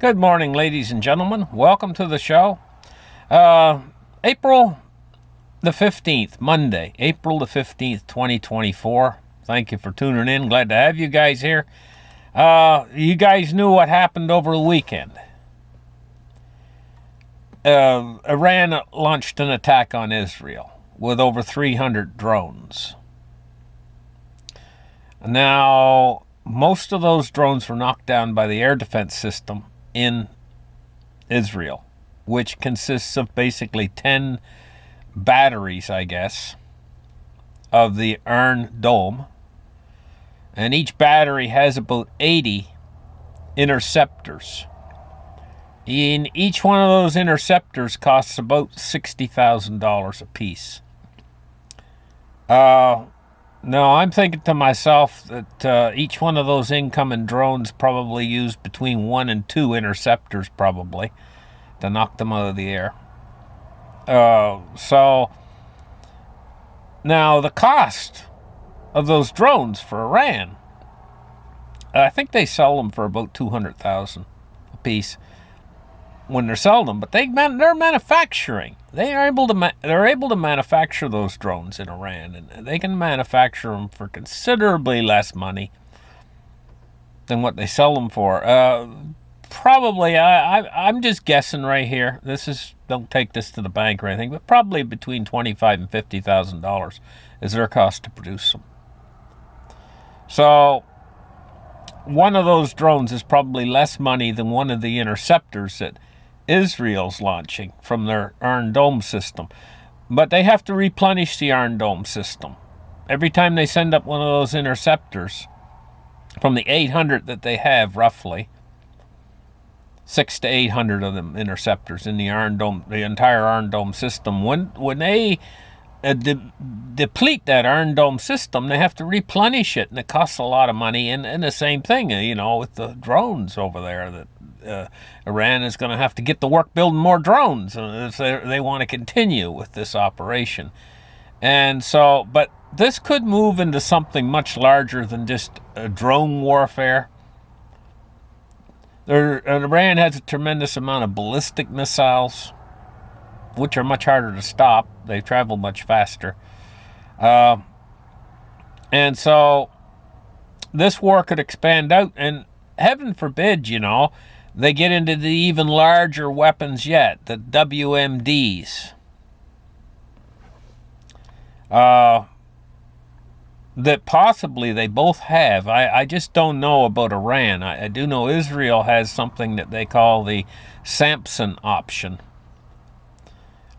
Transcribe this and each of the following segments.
Good morning, ladies and gentlemen. Welcome to the show. April the 15th, Monday, April the 15th, 2024. Thank you for tuning in. Glad to have you guys here. You guys knew what happened over the weekend. Iran launched an attack on Israel with over 300 drones. Now, most of those drones were knocked down by the air defense system in Israel, which consists of basically 10 batteries, I guess, of the Iron Dome. And each battery has about 80 interceptors. And each one of those interceptors costs about $60,000 a piece. Now, I'm thinking to myself that each one of those incoming drones probably used between 1 and 2 interceptors, probably, to knock them out of the air. So, now the cost of those drones for Iran, I think they sell them for about $200,000 a piece when they're selling them, but they're manufacturing. They're able to manufacture those drones in Iran, and they can manufacture them for considerably less money than what they sell them for. Probably, I'm just guessing right here. Don't take this to the bank or anything, but probably between $25,000 and $50,000 is their cost to produce them. So, one of those drones is probably less money than one of the interceptors that Israel's launching from their Iron Dome system. But they have to replenish the Iron Dome system. Every time they send up one of those interceptors, from the 800 that they have, roughly, 600 to 800 of them interceptors in the Iron Dome, the entire Iron Dome system. When they deplete that Iron Dome system, they have to replenish it, and it costs a lot of money. And the same thing, with the drones over there, that Iran is going to have to get to work building more drones if they want to continue with this operation. And so, but this could move into something much larger than just drone warfare. Iran has a tremendous amount of ballistic missiles, which are much harder to stop. They travel much faster. And so this war could expand out, and heaven forbid, they get into the even larger weapons yet, the WMDs. That possibly they both have. I just don't know about Iran. I do know Israel has something that they call the Samson option.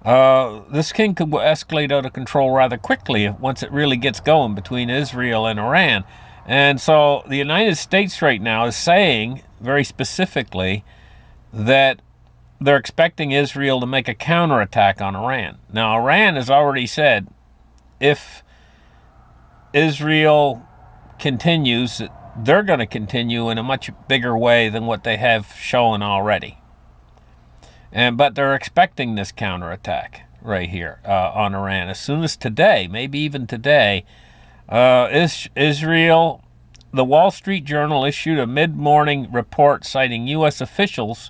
This thing could escalate out of control rather quickly once it really gets going between Israel and Iran. And so the United States right now is saying very specifically that they're expecting Israel to make a counterattack on Iran. Now, Iran has already said if Israel continues, they're going to continue in a much bigger way than what they have shown already. But they're expecting this counterattack right here on Iran as soon as today, maybe even today. Israel, the Wall Street Journal issued a mid-morning report citing U.S. officials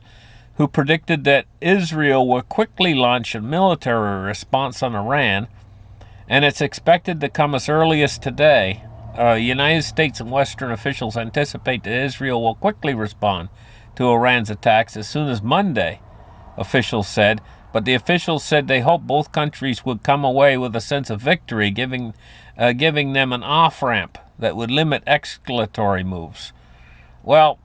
who predicted that Israel will quickly launch a military response on Iran, and it's expected to come as early as today. United States and Western officials anticipate that Israel will quickly respond to Iran's attacks as soon as Monday, officials said. But the officials said they hope both countries would come away with a sense of victory, giving them an off-ramp that would limit escalatory moves. Well,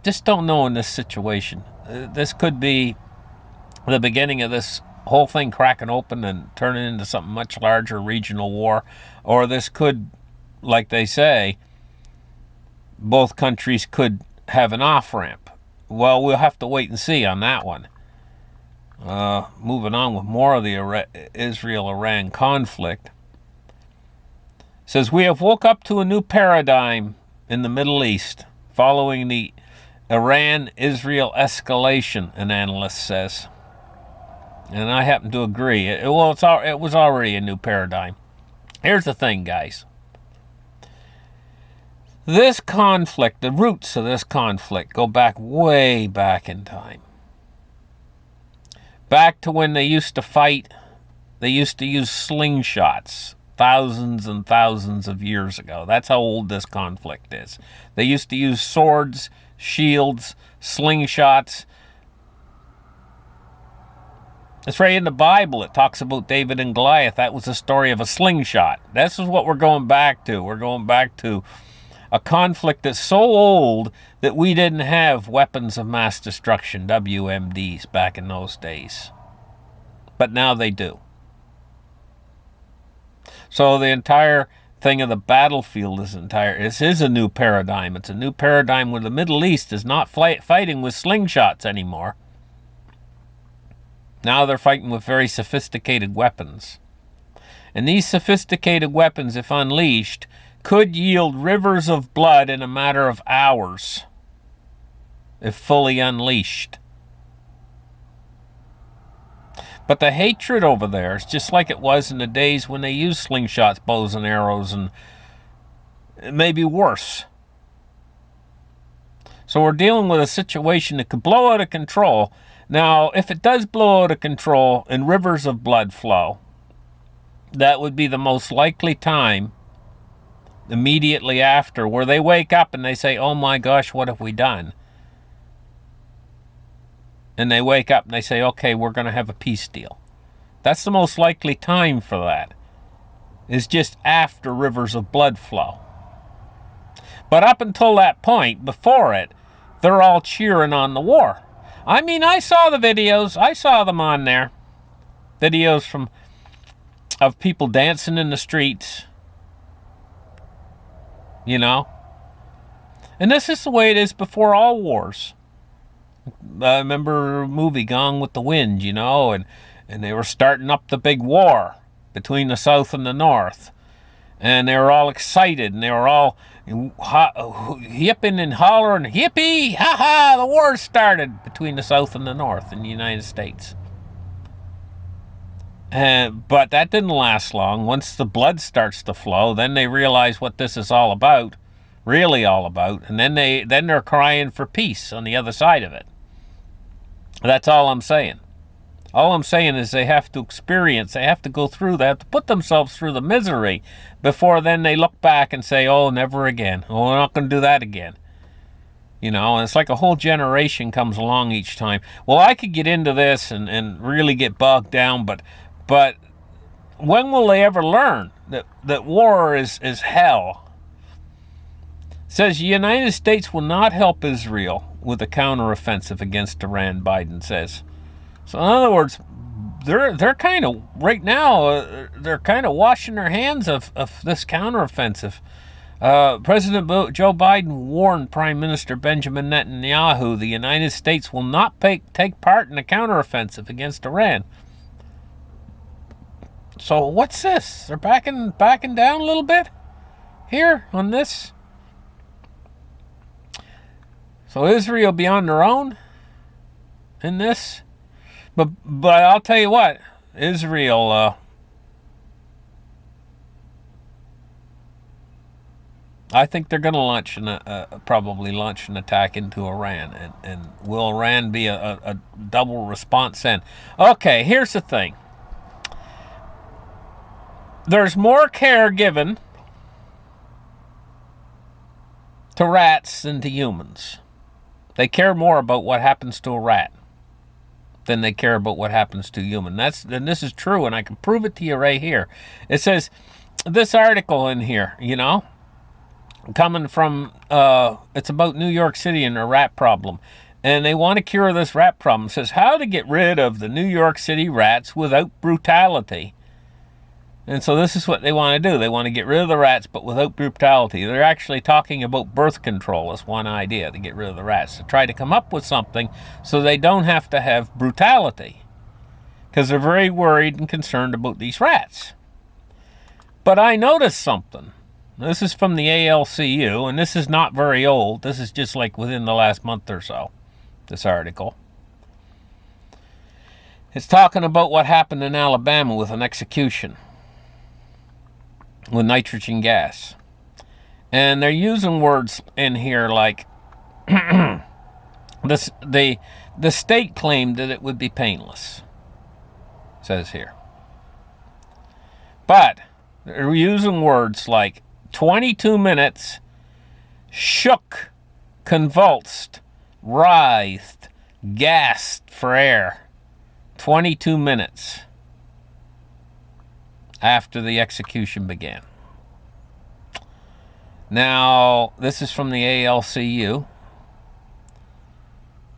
just don't know in this situation. This could be the beginning of this whole thing cracking open and turning into something much larger, regional war. Or this could, like they say, both countries could have an off-ramp. Well, we'll have to wait and see on that one. Moving on with more of the Israel-Iran conflict. It says, we have woke up to a new paradigm in the Middle East following the Iran-Israel escalation, an analyst says. And I happen to agree. It was already a new paradigm. Here's the thing, guys. This conflict, the roots of this conflict go back way back in time. Back to when they used to fight, they used to use slingshots thousands and thousands of years ago. That's how old this conflict is. They used to use swords, shields, slingshots. It's right in the Bible. It talks about David and Goliath. That was the story of a slingshot. This is what we're going back to. We're going back to a conflict that's so old that we didn't have weapons of mass destruction, WMDs, back in those days. But now they do. So the entire thing of the battlefield is a new paradigm. It's a new paradigm where the Middle East is not fighting with slingshots anymore. Now they're fighting with very sophisticated weapons. And these sophisticated weapons, if unleashed, could yield rivers of blood in a matter of hours, if fully unleashed. But the hatred over there is just like it was in the days when they used slingshots, bows and arrows, and maybe worse. So we're dealing with a situation that could blow out of control. Now, if it does blow out of control and rivers of blood flow, that would be the most likely time immediately after, where they wake up and they say, oh my gosh, what have we done? And they wake up and they say, okay, we're going to have a peace deal. That's the most likely time for that, is just after rivers of blood flow. But up until that point, before it, they're all cheering on the war. I mean, I saw the videos. I saw them on there. Videos of people dancing in the streets. You know? And this is the way it is before all wars. I remember a movie, Gone with the Wind, you know, and they were starting up the big war between the South and the North. And they were all excited, and they were all yipping and hollering, yippee, ha-ha, the war started between the South and the North in the United States. But that didn't last long. Once the blood starts to flow, then they realize what this is all about, really all about, and then they're crying for peace on the other side of it. That's all I'm saying. All I'm saying is they have to experience, they have to go through, they have to put themselves through the misery before then they look back and say, oh, never again. Oh, we're not going to do that again. You know, and it's like a whole generation comes along each time. Well, I could get into this and really get bogged down, but when will they ever learn that war is hell? It says the United States will not help Israel with a counteroffensive against Iran, Biden says. So in other words, they're kind of, right now, they're kind of washing their hands of this counteroffensive. President Joe Biden warned Prime Minister Benjamin Netanyahu the United States will not take part in a counteroffensive against Iran. So what's this? They're backing down a little bit here on this. So Israel be on their own in this. But I'll tell you what, Israel, I think they're going to probably launch an attack into Iran, and will Iran be a double response then? Okay, here's the thing. There's more care given to rats than to humans. They care more about what happens to a rat than they care about what happens to a human. And this is true, and I can prove it to you right here. It says, this article in here, you know, coming from, it's about New York City and their rat problem. And they want to cure this rat problem. It says, how to get rid of the New York City rats without brutality. And so this is what they want to do. They want to get rid of the rats, but without brutality. They're actually talking about birth control as one idea to get rid of the rats, to try to come up with something so they don't have to have brutality, because they're very worried and concerned about these rats. But I noticed something. This is from the ALCU, and this is not very old. This is just like within the last month or so, this article. It's talking about what happened in Alabama with an execution with nitrogen gas. And they're using words in here like this. The state claimed that it would be painless. Says here, but they're using words like 22 minutes, shook, convulsed, writhed, gasped for air. 22 minutes after the execution began. Now, this is from the ALCU,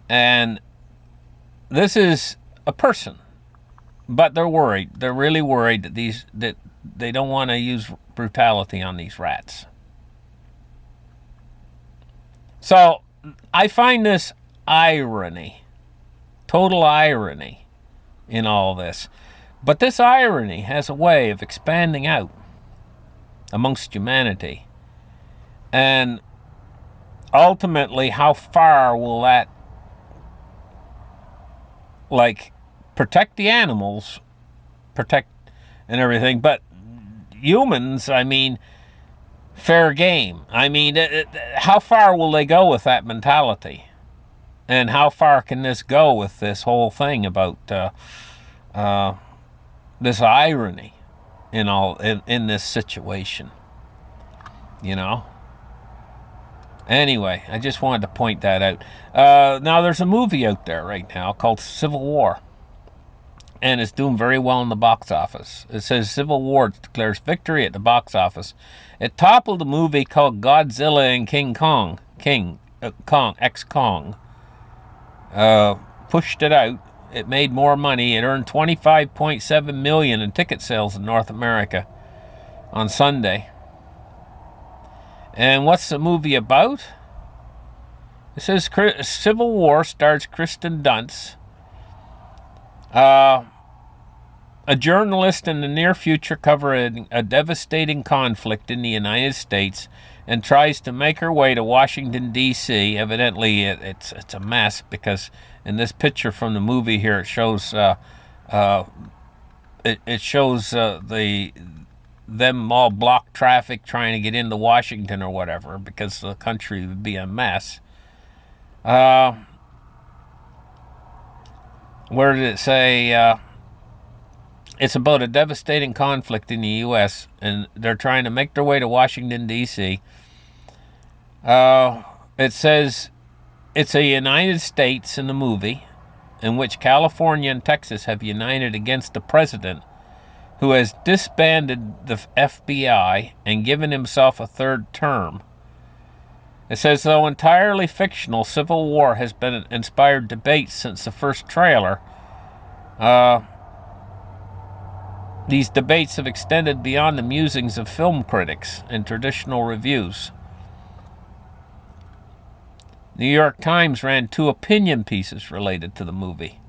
and this is a person, but they're worried. They're really worried that they don't want to use brutality on these rats. So I find this irony, total irony in all this. But this irony has a way of expanding out amongst humanity. And ultimately, how far will that, like, protect the animals, protect and everything, but humans, I mean, fair game. I mean, how far will they go with that mentality? And how far can this go with this whole thing about this irony in this situation? You know? Anyway, I just wanted to point that out. Now, there's a movie out there right now called Civil War, and it's doing very well in the box office. It says Civil War declares victory at the box office. It toppled a movie called Godzilla and King Kong. X-Kong. Pushed it out. It made more money. It earned $25.7 million in ticket sales in North America on Sunday. And what's the movie about? It says Civil War stars Kirsten Dunst. A journalist in the near future covering a devastating conflict in the United States and tries to make her way to Washington, D.C. Evidently, it's a mess, because in this picture from the movie here, it shows them all block traffic trying to get into Washington or whatever, because the country would be a mess. Where did it say? It's about a devastating conflict in the U.S., and they're trying to make their way to Washington, D.C. It says it's a United States in the movie in which California and Texas have united against the president, who has disbanded the FBI and given himself a third term. It says, though entirely fictional, Civil War has been inspired debate since the first trailer. These debates have extended beyond the musings of film critics and traditional reviews. New York Times ran 2 opinion pieces related to the movie.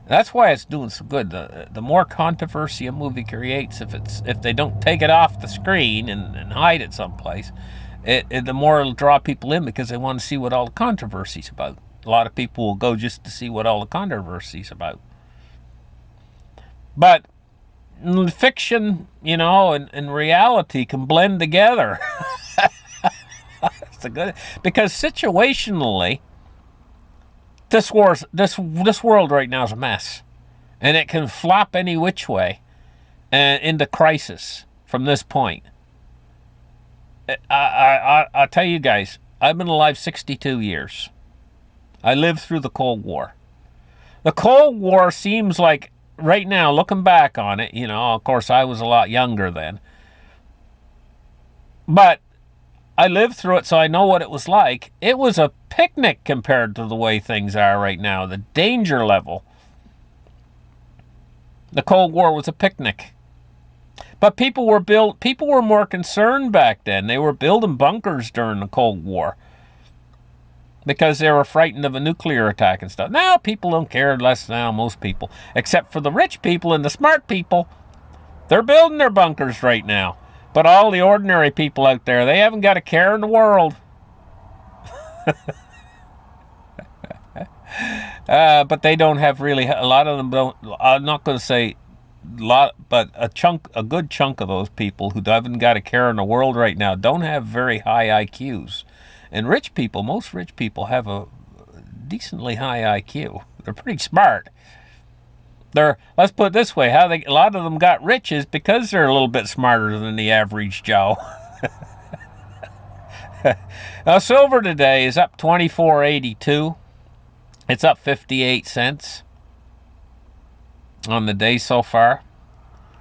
That's why it's doing so good. The more controversy a movie creates, if they don't take it off the screen and hide it someplace, the more it'll draw people in, because they want to see what all the controversy's about. A lot of people will go just to see what all the controversy's about. But fiction, and reality can blend together. Because situationally, this world right now is a mess, and it can flop any which way and into crisis from this point. I'll tell you guys, I've been alive 62 years. I lived through the Cold War. The Cold War seems like, right now, looking back on it, of course I was a lot younger then, but I lived through it, so I know what it was like. It was a picnic compared to the way things are right now. The danger level. The Cold War was a picnic. But people were more concerned back then. They were building bunkers during the Cold War because they were frightened of a nuclear attack and stuff. Now people don't care less now, most people, except for the rich people and the smart people. They're building their bunkers right now. But all the ordinary people out there, they haven't got a care in the world. But they don't have really, a lot of them don't, I'm not going to say a good chunk of those people who haven't got a care in the world right now don't have very high IQs. And most rich people have a decently high IQ. They're pretty smart. Let's put it this way, a lot of them got rich is because they're a little bit smarter than the average Joe. Now, silver today is up $24.82. It's up 58 cents on the day so far.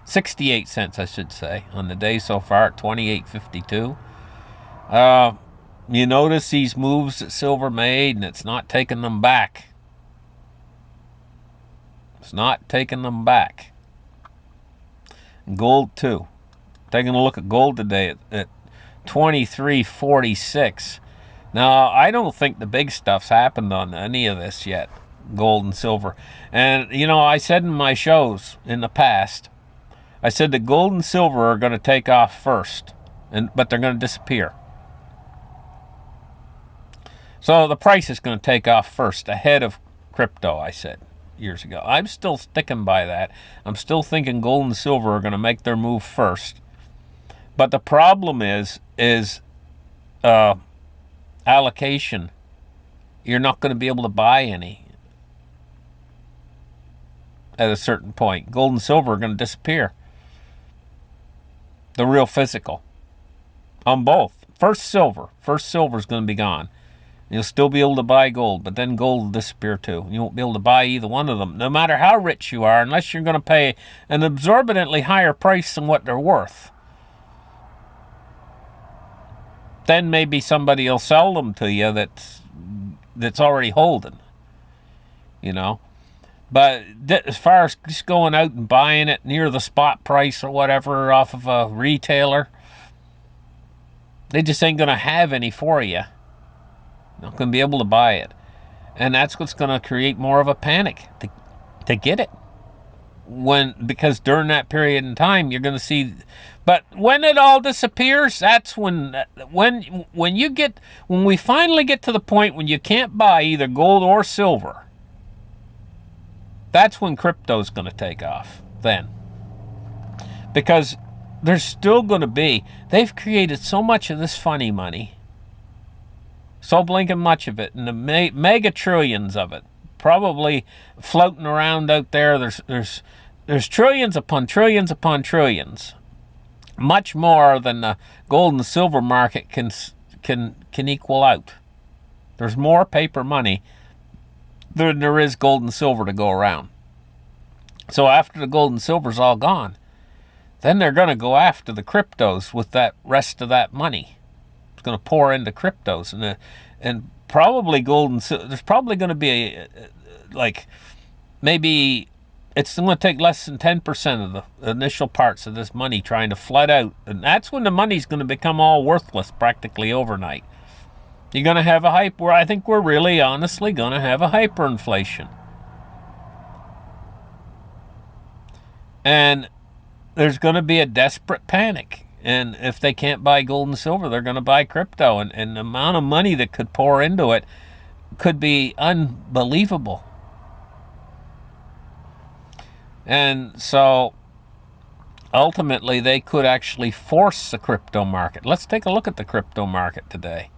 68 cents, I should say, on the day so far at 28.52. You notice these moves that silver made, and it's not taking them back. It's not taking them back. And gold, too. Taking a look at gold today at 23.46. Now, I don't think the big stuff's happened on any of this yet, gold and silver. And, I said in my shows in the past, I said that gold and silver are going to take off first, but they're going to disappear. So the price is going to take off first, ahead of crypto, I said years ago. I'm still sticking by that. I'm still thinking gold and silver are going to make their move first. But the problem is allocation. You're not going to be able to buy any at a certain point. Gold and silver are going to disappear. The real physical. On both. First silver is going to be gone. You'll still be able to buy gold, but then gold will disappear too. You won't be able to buy either one of them, no matter how rich you are, unless you're going to pay an exorbitantly higher price than what they're worth. Then maybe somebody will sell them to you that's already holding, But as far as just going out and buying it near the spot price or whatever off of a retailer, they just ain't going to have any for you. Not going to be able to buy it. And that's what's going to create more of a panic to get it. Because during that period in time, you're going to see. But when it all disappears, that's when we finally get to the point when you can't buy either gold or silver, that's when crypto's going to take off then. Because there's still going to be, they've created so much of this funny money, so blinking much of it, and the mega trillions of it, probably floating around out there. There's trillions upon trillions upon trillions, much more than the gold and silver market can equal out. There's more paper money than there is gold and silver to go around. So after the gold and silver's all gone, then they're going to go after the cryptos with that rest of that money. It's going to pour into cryptos, and probably gold and silver. There's probably going to be maybe it's going to take less than 10% of the initial parts of this money trying to flood out, and that's when the money's going to become all worthless practically overnight. You're going to have a hype where I think we're really honestly going to have a hyperinflation. And there's going to be a desperate panic. And if they can't buy gold and silver, they're going to buy crypto. And the amount of money that could pour into it could be unbelievable. And so ultimately, they could actually force the crypto market. Let's take a look at the crypto market today.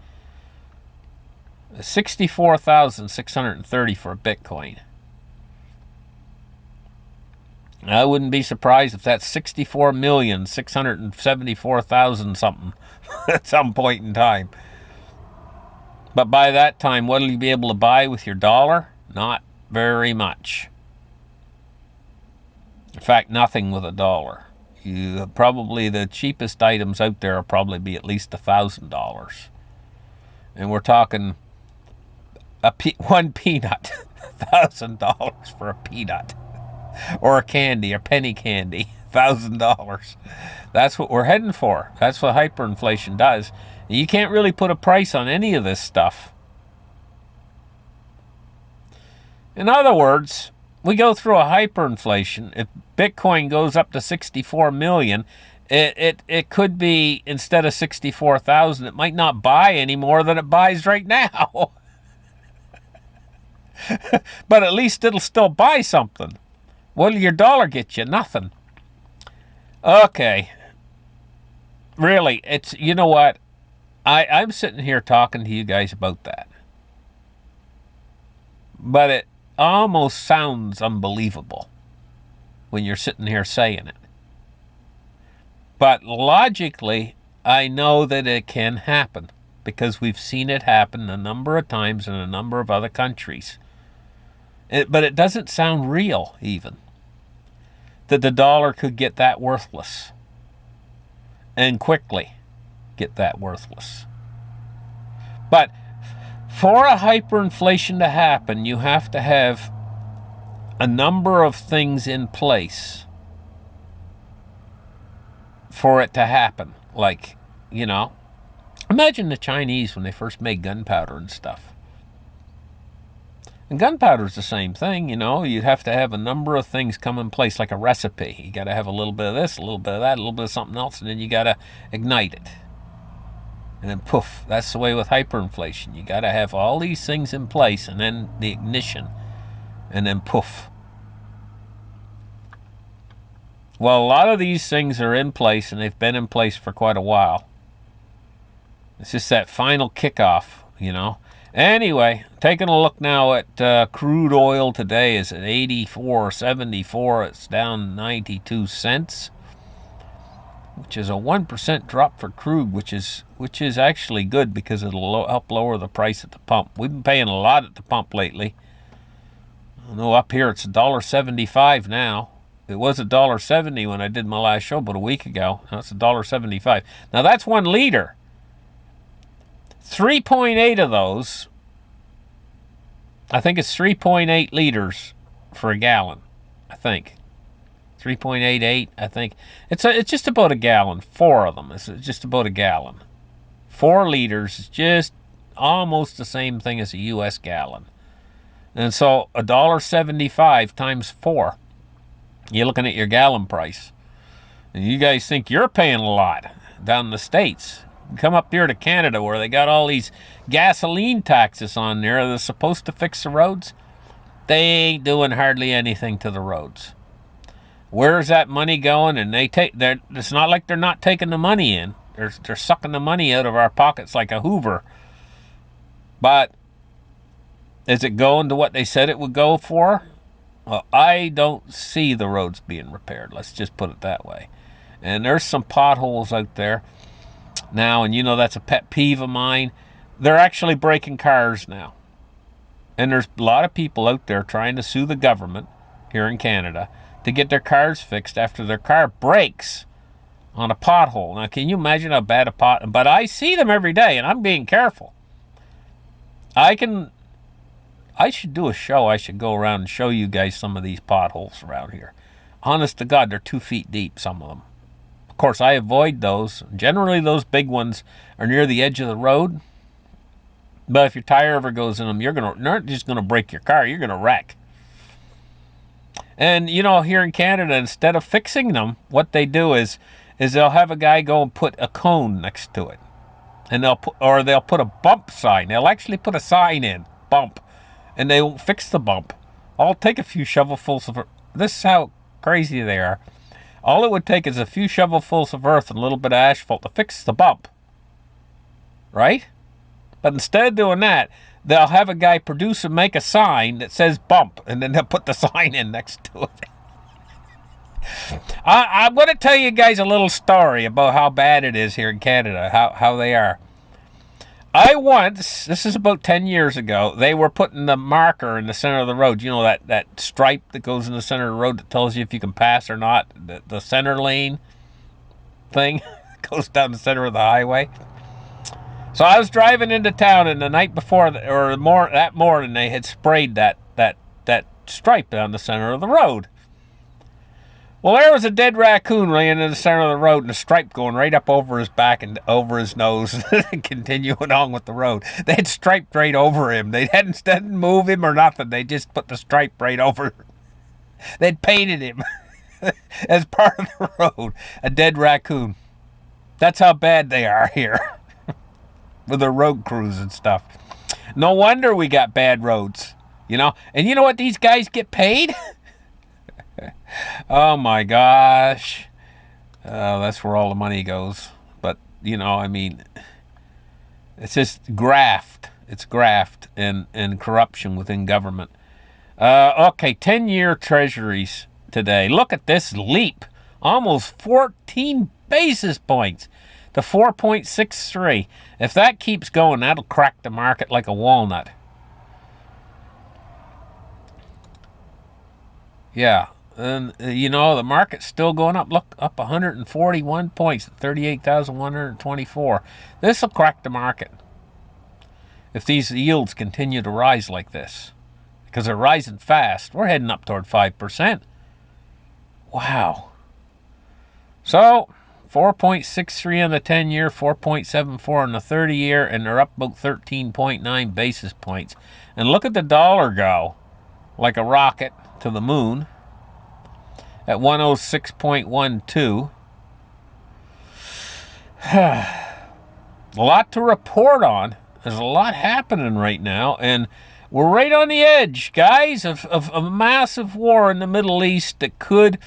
64,630 for a Bitcoin. I wouldn't be surprised if that's 64,674,000 something at some point in time. But by that time, what will you be able to buy with your dollar? Not very much. In fact, nothing with a dollar. Probably the cheapest items out there will probably be at least $1,000. And we're talking one peanut. $1,000 for a peanut. Or a candy, a penny candy, $1,000. That's what we're heading for. That's what hyperinflation does. You can't really put a price on any of this stuff. In other words, we go through a hyperinflation. If Bitcoin goes up to 64 million, it could be, instead of 64,000, it might not buy any more than it buys right now. But at least it'll still buy something. What'll your dollar get you? Nothing. Okay, really, it's, you know what? I'm sitting here talking to you guys about that, but it almost sounds unbelievable when you're sitting here saying it. But logically, I know that it can happen because we've seen it happen a number of times in a number of other countries. But it doesn't sound real, even, that the dollar could get that worthless and quickly get that worthless. But for a hyperinflation to happen, you have to have a number of things in place for it to happen. Like, you know, imagine the Chinese when they first made gunpowder and stuff. And gunpowder's the same thing, you know. You have to have a number of things come in place, like a recipe. You got to have a little bit of this, a little bit of that, a little bit of something else, and then you got to ignite it. And then poof, that's the way with hyperinflation. You got to have all these things in place, and then the ignition, and then poof. Well, a lot of these things are in place, and they've been in place for quite a while. It's just that final kickoff, you know. Anyway, taking a look now at crude oil today is at 84.74. It's down 92 cents, which is a 1% drop for crude, which is actually good because it'll help lower the price at the pump. We've been paying a lot at the pump lately. I know up here it's $1.75 now. It was $1.70 when I did my last show about a week ago. Now it's $1.75. Now that's 1 liter. 3.8 of those, I think it's 3.8 liters for a gallon. I think 3.88. I think it's just about a gallon. 4 of them. It's just about a gallon. 4 liters is just almost the same thing as a U.S. gallon. And so $1.75 times 4. You're looking at your gallon price. And you guys think you're paying a lot down in the States. Come up here to Canada where they got all these gasoline taxes on there that's supposed to fix the roads. They ain't doing hardly anything to the roads. Where's that money going? And it's not like they're not taking the money in. They're sucking the money out of our pockets like a Hoover. But is it going to what they said it would go for? Well, I don't see the roads being repaired. Let's just put it that way. And there's some potholes out there now, and you know that's a pet peeve of mine. They're actually breaking cars now. And there's a lot of people out there trying to sue the government here in Canada to get their cars fixed after their car breaks on a pothole. Now, can you imagine how bad a pot... But I see them every day, and I'm being careful. I should do a show. I should go around and show you guys some of these potholes around here. Honest to God, they're 2 feet deep, some of them. Of course, I avoid those. Generally, those big ones are near the edge of the road. But if your tire ever goes in them, you're not just going to break your car, you're going to wreck. And, you know, here in Canada, instead of fixing them, what they do is they'll have a guy go and put a cone next to it. And they'll put a bump sign. They'll actually put a sign in, bump. And they won't fix the bump. I'll take a few shovelfuls of earth. This is how crazy they are. All it would take is a few shovelfuls of earth and a little bit of asphalt to fix the bump. Right? But instead of doing that, they'll have a guy produce and make a sign that says bump, and then they'll put the sign in next to it. I'm going to tell you guys a little story about how bad it is here in Canada, how they are. This is about 10 years ago, they were putting the marker in the center of the road. You know, that stripe that goes in the center of the road that tells you if you can pass or not? The center lane thing goes down the center of the highway. So I was driving into town, and the night before, that morning, they had sprayed that stripe down the center of the road. Well, there was a dead raccoon laying in the center of the road and a stripe going right up over his back and over his nose and continuing on with the road. They had striped right over him. They didn't move him or nothing. They just put the stripe right over. They'd painted him as part of the road. A dead raccoon. That's how bad they are here with their road crews and stuff. No wonder we got bad roads, you know. And you know what these guys get paid? Oh my gosh. That's where all the money goes. But, you know, I mean, it's just graft. It's graft and corruption within government. Okay, 10-year treasuries today. Look at this leap. Almost 14 basis points to 4.63. If that keeps going, that'll crack the market like a walnut. Yeah. And, you know, the market's still going up. Look, up 141 points at 38,124. This will crack the market if these yields continue to rise like this, because they're rising fast. We're heading up toward 5%. Wow. So, 4.63 on the 10-year, 4.74 on the 30-year, and they're up about 13.9 basis points. And look at the dollar go, like a rocket to the moon, at 106.12. A lot to report on. There's a lot happening right now, and we're right on the edge, guys, of a massive war in the Middle East that could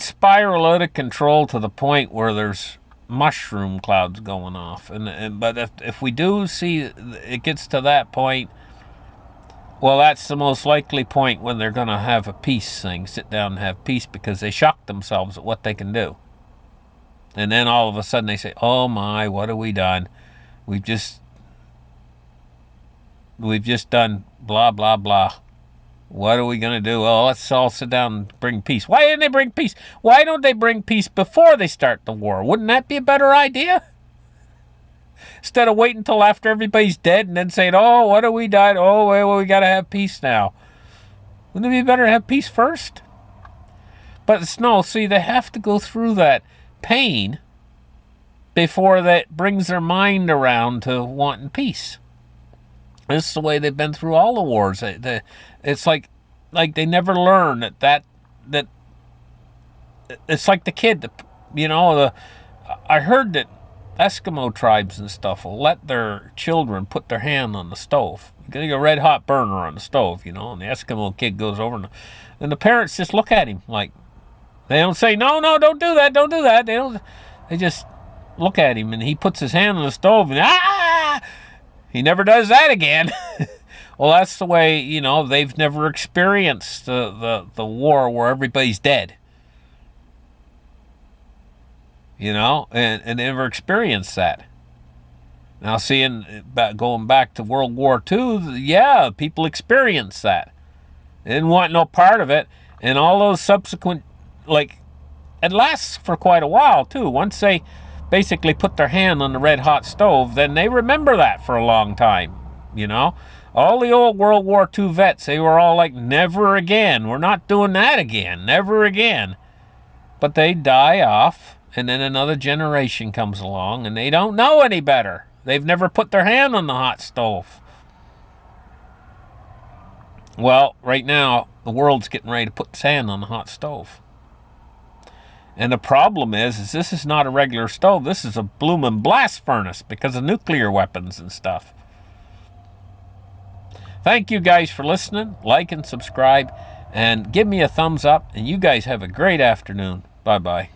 spiral out of control to the point where there's mushroom clouds going off. But if we do see it gets to that point, well, that's the most likely point when they're going to have a peace thing, sit down and have peace, because they shock themselves at what they can do. And then all of a sudden they say, oh my, what have we done? We've just done blah, blah, blah. What are we going to do? Well, let's all sit down and bring peace. Why didn't they bring peace? Why don't they bring peace before they start the war? Wouldn't that be a better idea? Instead of waiting until after everybody's dead and then saying, oh, what have we done? Oh, well, we got to have peace now. Wouldn't it be better to have peace first? But it's no, see, they have to go through that pain before that brings their mind around to wanting peace. This is the way they've been through all the wars. It's like they never learn that it's like the kid. I heard that Eskimo tribes and stuff will let their children put their hand on the stove. You get a red hot burner on the stove, and the Eskimo kid goes over and the parents just look at him like, they don't say, no, don't do that, don't do that. They just look at him, and he puts his hand on the stove, and he never does that again. Well, that's the way, they've never experienced the war where everybody's dead. And they never experienced that. Now, going back to World War II, yeah, people experienced that. They didn't want no part of it. And all those subsequent, it lasts for quite a while, too. Once they basically put their hand on the red hot stove, then they remember that for a long time. All the old World War II vets, they were all like, never again. We're not doing that again. Never again. But they die off, and then another generation comes along, and they don't know any better. They've never put their hand on the hot stove. Well, right now, the world's getting ready to put its hand on the hot stove. And the problem is this is not a regular stove. This is a bloomin' blast furnace because of nuclear weapons and stuff. Thank you guys for listening. Like and subscribe. And give me a thumbs up. And you guys have a great afternoon. Bye-bye.